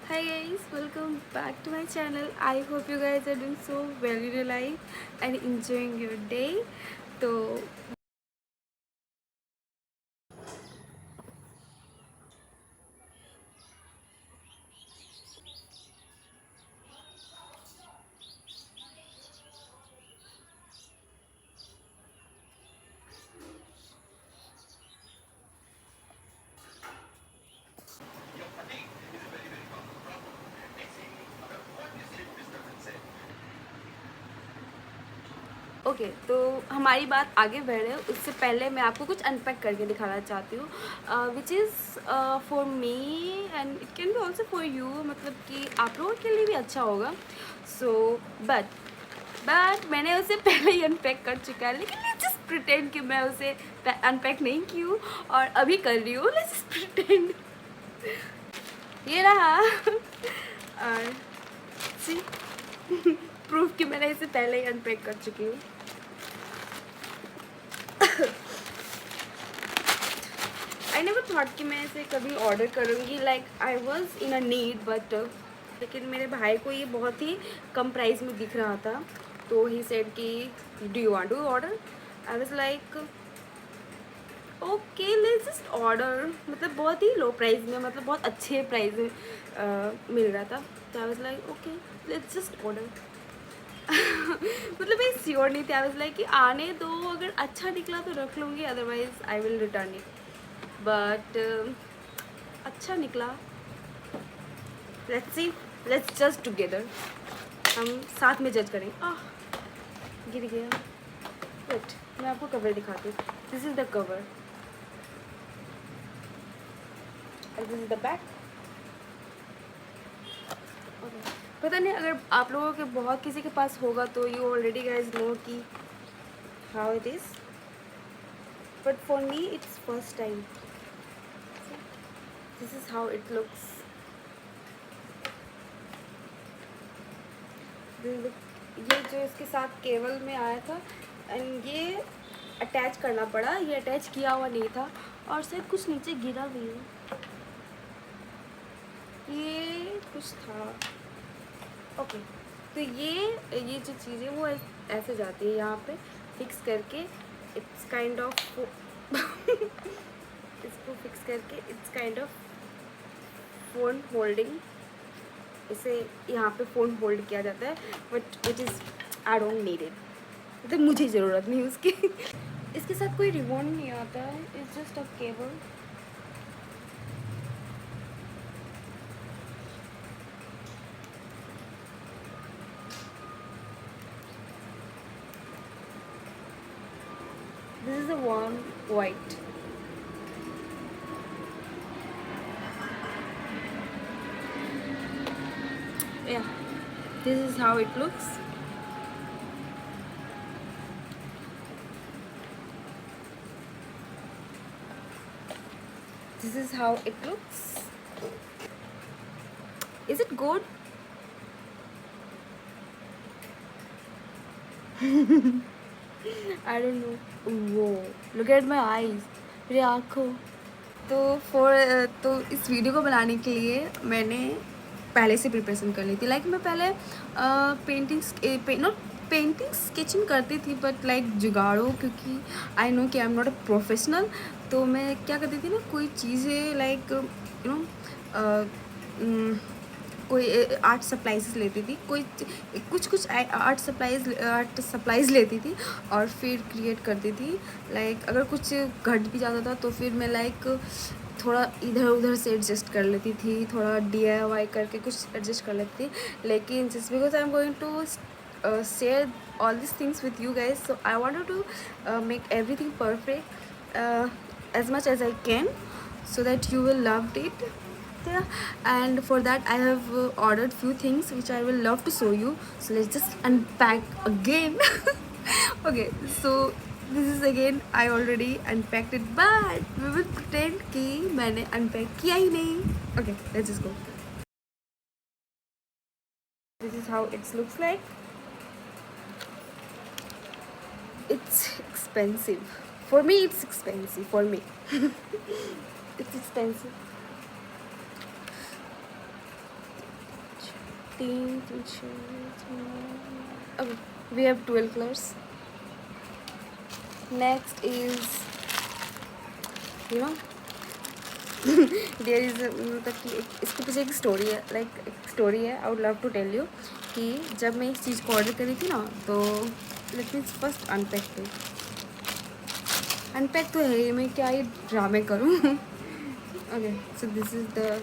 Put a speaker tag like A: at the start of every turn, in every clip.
A: Hi guys, welcome back to my channel. I hope you guys are doing so well in your life and enjoying your day. तो okay तो हमारी बात आगे बढ़ रही है उससे पहले मैं आपको कुछ अनपैक करके दिखाना चाहती हूँ which is for me and it can be also for you, मतलब कि आप लोगों के लिए भी अच्छा होगा. सो बट मैंने उसे पहले ही अनपैक कर चुका है, लेकिन लेट्स जस्ट प्रिटेंड कि मैं उसे अनपैक नहीं की हूँ और अभी कर रही हूँ. Let's just pretend. ये रहा. और सी प्रूफ कि मैंने इसे पहले ही अनपैक कर चुकी हूँ. आई नेवर थॉट कि मैं इसे कभी ऑर्डर करूँगी. Like I was in a need but लेकिन मेरे भाई को ये बहुत ही कम प्राइस में दिख रहा था, तो ही सेड कि do you want to order. I was like okay let's just order. मतलब बहुत ही लो प्राइस में, मतलब बहुत अच्छे प्राइस में मिल रहा था, तो I was like okay let's just order. मतलब मैं श्योर नहीं थी. आई वाज लाइक कि आने दो, अगर अच्छा निकला तो रख लूँगी, otherwise I will return it. But अच्छा निकला. Let's see, let's just together. हम साथ में जज करें. गिर गया. वेट, मैं आपको कवर दिखाती हूँ. This is the cover and this is the back. पता नहीं अगर आप लोगों के बहुत किसी के पास होगा तो यू ऑलरेडी गाइज नो कि how it is, but for me it's first time. This is how it looks. ये जो इसके साथ केबल में आया था एंड ये अटैच करना पड़ा. ये अटैच किया हुआ नहीं था और शायद कुछ नीचे गिरा भी है. ये कुछ था. ओके तो ये जो चीज़ है वो ऐसे जाती है यहाँ पे फिक्स करके. इट्स काइंड ऑफ इसको फिक्स करके it's kind of phone holding. इसे यहाँ पे फ़ोन होल्ड किया जाता है, but it is I don't need it. मतलब मुझे ज़रूरत नहीं उसकी. इसके साथ कोई रिमोट नहीं आता है. It's just a cable. This is the one white. Yeah, this is how it looks. This is how it looks. Is it good? I don't know. Whoa, look at my eyes. मेरी आँखों. तो इस video को बनाने के लिए मैंने पहले से प्रिपरेशन कर ली थी. लाइक मैं पहले नॉट पेंटिंग स्केचिंग करती थी, बट लाइक जुगाड़ो, क्योंकि आई नो कि I am not a professional. तो मैं क्या करती थी ना, कोई चीज़ें लाइक यू नो कोई आर्ट सप्लाइज लेती थी. कोई कुछ आर्ट सप्लाइज लेती थी और फिर क्रिएट करती थी. लाइक अगर कुछ घट भी जाता था तो फिर मैं लाइक थोड़ा इधर उधर से एडजस्ट कर लेती थी, थोड़ा DIY करके कुछ एडजस्ट कर लेती थी. लेकिन just because I am going to share all these things with you guys, so I wanted to make everything perfect as much as I can, so that you will love it. Yeah, and for that I have ordered few things which I will love to show you. So let's just unpack again. Okay, so this is again I already unpacked it, but we will pretend कि मैंने unpack किया ही नहीं. Okay, let's just go. This is how it looks like. It's expensive. For me, it's expensive. For me, it's expensive. तीन तीन छः, okay, we have 12 colors. Next is, you know, there is, मतलब कि इसके पीछे एक स्टोरी है, like एक स्टोरी है, I would love to tell you कि जब मैं इस चीज़ को ऑर्डर करी थी ना, तो लेट मी फर्स्ट अनपैक थी। अनपैक तो है ही, मैं क्या ही ड्रामे करूँ। Okay, so this is the,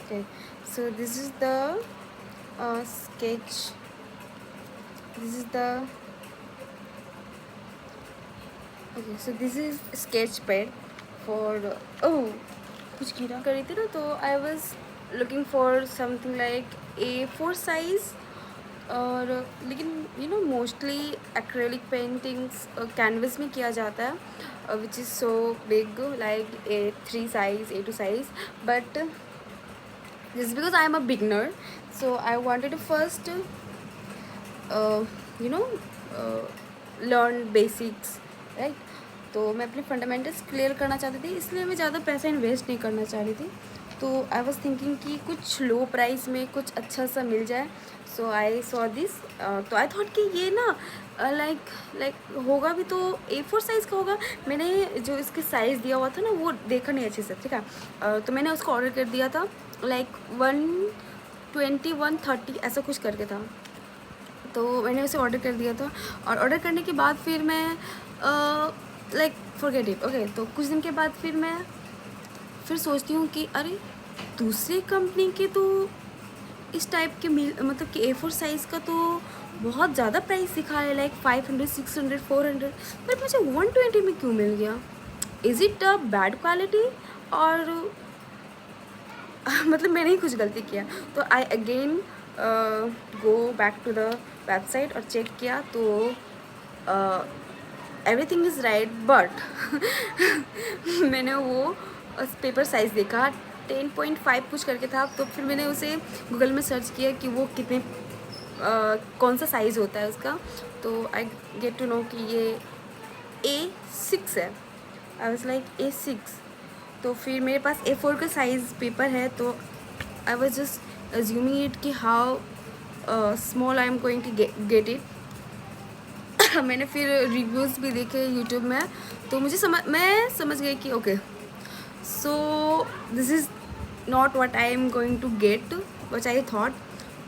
A: okay, so this is the sketch, this is the, okay, so this is sketch pad for, oh, कुछ गिरा करी थी ना, तो I was looking for something like A4 size, और लेकिन you know mostly acrylic paintings canvas में किया जाता है, which is so big, like A3 size, A2 size, but just because I am a beginner, so I wanted to first you know learn basics, right? तो मैं अपने fundamentals clear करना चाहती थी, इसलिए मैं ज़्यादा पैसा इन्वेस्ट नहीं करना चाह रही थी। तो आई वॉज थिंकिंग कि कुछ लो प्राइस में कुछ अच्छा सा मिल जाए, सो आई सॉ दिस। तो आई थॉट कि ये ना लाइक होगा भी तो A4 साइज़ का होगा। मैंने जो इसके साइज़ दिया हुआ था ना, वो देखा नहीं अच्छे से, ठीक है। तो मैंने उसको ऑर्डर कर दिया था, लाइक 120 130 ऐसा कुछ करके था। तो मैंने उसे ऑर्डर कर दिया था, और ऑर्डर करने के बाद फिर मैं लाइक फॉरगेट इट, ओके। तो कुछ दिन के बाद फिर सोचती हूँ कि अरे दूसरी कंपनी के तो इस टाइप के मतलब कि A4 साइज़ का तो बहुत ज़्यादा प्राइस दिखा है, लाइक 500 600 400, पर मुझे 120 में क्यों मिल गया? Is it a bad quality, और मतलब मैंने ही कुछ गलती किया? तो I again go back to the website और चेक किया, तो एवरीथिंग इज़ राइट, बट मैंने वो पेपर साइज़ देखा 10.5 कुछ करके था। तो फिर मैंने उसे गूगल में सर्च किया कि वो कितने कौन सा साइज़ होता है उसका। तो आई गेट टू नो कि ये A6 है। आई वाज लाइक A6। तो फिर मेरे पास A4 का साइज़ पेपर है, तो I was just assuming it कि how small I am going to get it. मैंने फिर रिव्यूज़ भी देखे यूट्यूब में, तो मैं समझ गई कि okay, so this is not what I am going to get which I thought.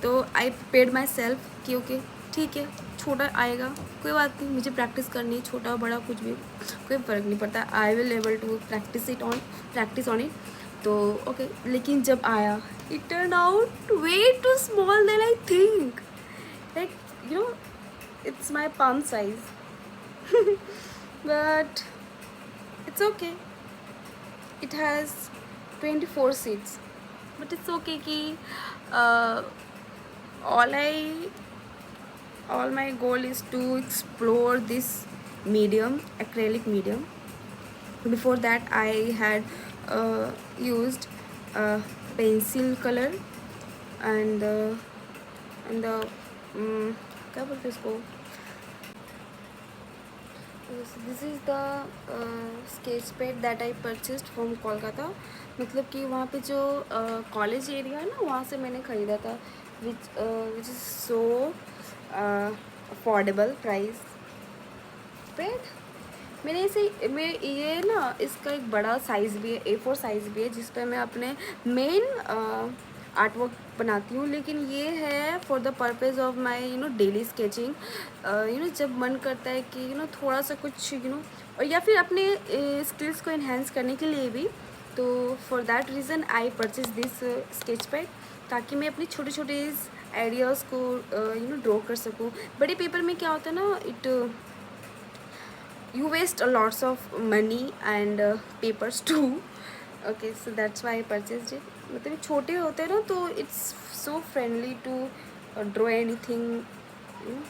A: तो आई प्रिपेयर्ड माई सेल्फ कि ओके ठीक है, छोटा आएगा, कोई बात नहीं, मुझे प्रैक्टिस करनी, छोटा बड़ा कुछ भी कोई फ़र्क नहीं पड़ता, I will able to practice on it. तो ओके, लेकिन जब आया, it turn out way too small than I think, like you know it's my palm size. But it's okay, it has 24 seats, but it's okay कि all my goal is to explore this medium, acrylic medium. Before that I had used pencil color and the क्या बोलते हैं इसको, this is the sketch pad that I purchased from Kolkata. मतलब कि वहाँ पे जो कॉलेज एरिया है ना, वहाँ से मैंने ख़रीदा था, which is so affordable price pad. ये ना, इसका एक बड़ा साइज़ भी है, A4 साइज़ भी है, जिस पर मैं अपने मेन आर्ट वर्क बनाती हूँ। लेकिन ये है for the purpose of my daily sketching. जब मन करता है कि थोड़ा सा कुछ और या फिर अपने स्किल्स को इन्हेंस करने के लिए भी, तो for that reason I purchase this sketch pad, ताकि मैं अपने छोटे छोटे आइडियाज़ को ड्रॉ कर सकूँ। बड़े पेपर में क्या होता है ना, it you waste a lots of money and papers too. Okay, so that's why I purchased it. मतलब छोटे होते हैं ना, तो it's so friendly to draw anything, you know.